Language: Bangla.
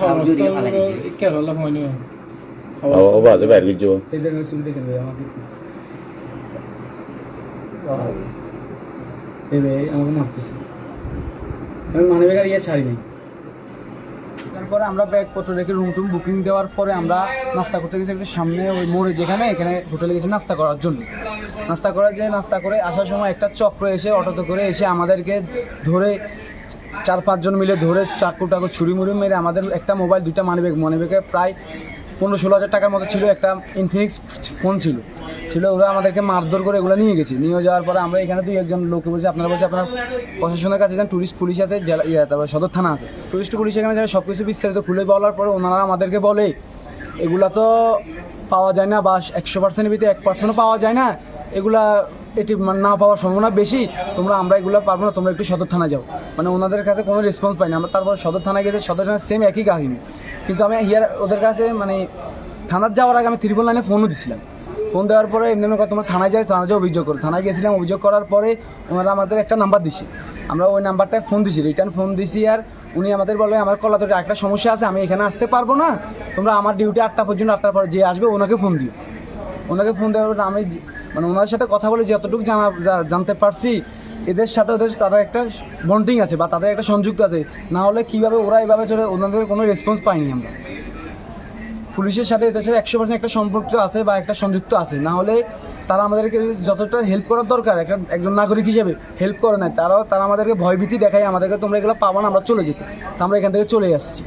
সব জড়িয়ে ফেলা গেছে। ও বাজে বাইরে গিয়েছো আমাকে মারতেছে, আমি মানে বেকার ইয়ে ছাড়িনি। তারপরে আমরা ব্যাগপত্র রেখে রুম টুম বুকিং দেওয়ার পরে আমরা নাস্তা করতে গেছি একটু সামনে ওই মোড়ে, যেখানে এখানে হোটেলে গেছি নাস্তা করার জন্য। নাস্তা করে আসার সময় একটা চক্র এসে অটোতে করে এসে আমাদেরকে ধরে 4-5 জন মিলে ধরে চাকু টাকু ছুরি মুড়ি মেরে আমাদের একটা মোবাইল, 2টা মানিব্যাগে প্রায় 15-16 হাজার টাকার মতো ছিল, একটা ইনফিনিক্স ফোন ছিল। ওরা আমাদেরকে মারধর করে এগুলো নিয়ে গেছে। নিয়ে যাওয়ার পরে আমরা এখানে 2-1 জন লোককে বলছি, আপনারা প্রশাসনের কাছে যান, টুরিস্ট পুলিশ আছে, তারপর সদর থানা আছে, টুরিস্ট পুলিশ এখানে যাবে, সব কিছু বিস্তারিত খুলে বলার পরে ওনারা আমাদেরকে বলে এগুলা তো পাওয়া যায় না, বা 100%-এর ভিতরে 1%ও পাওয়া যায় না, এগুলা এটি না পাওয়ার সম্ভাবনা বেশি, আমরা এগুলো পারবো না, তোমরা একটু সদর থানা যাও। মানে ওনাদের কাছে কোনো রেসপন্স পাইনি আমরা। তারপর সদর থানায় গেছে, সদর থানায় সেম একই কাহিনী। কিন্তু আমি ওদের কাছে মানে থানার যাওয়ার আগে আমি 999 ফোনও দিছিলাম। ফোন দেওয়ার পরে এমনি তোমরা থানায় যাও অভিযোগ করো। থানায় গেছিলাম, অভিযোগ করার পরে ওনারা আমাদের একটা নাম্বার দিছে, আমরা ওই নাম্বারটায় ফোন দিছি, রিটার্ন ফোন দিছি। আর উনি আমাদের বলে আমার কলাতরে একটা সমস্যা আছে, আমি এখানে আসতে পারবো না, তোমরা আমার ডিউটি 8টা পর্যন্ত, 8টার পরে যে আসবে ওনাকে ফোন দিও। ওনাকে ফোন দেওয়ার পর আমি মানে ওনার সাথে কথা বলে যতটুকু জানতে পারছি, এদের সাথে তাদের একটা বন্ডিং আছে বা তাদের একটা সংযুক্ত আছে, না হলে কীভাবে ওরা এভাবে চলে, ওনাদের কোনো রেসপন্স পাইনি আমরা। পুলিশের সাথে এদের সাথে 100% একটা সম্পর্ক আছে বা একটা সংযুক্ত আছে, না হলে তারা আমাদেরকে যতটা হেল্প করার দরকার একজন নাগরিক হিসেবে হেল্প করে নেয়, তারা আমাদেরকে ভয়ভীতি দেখায়, আমাদেরকে তোমরা এগুলো পাবো না, আমরা চলে যেতে, আমরা এখান থেকে চলে আসছি।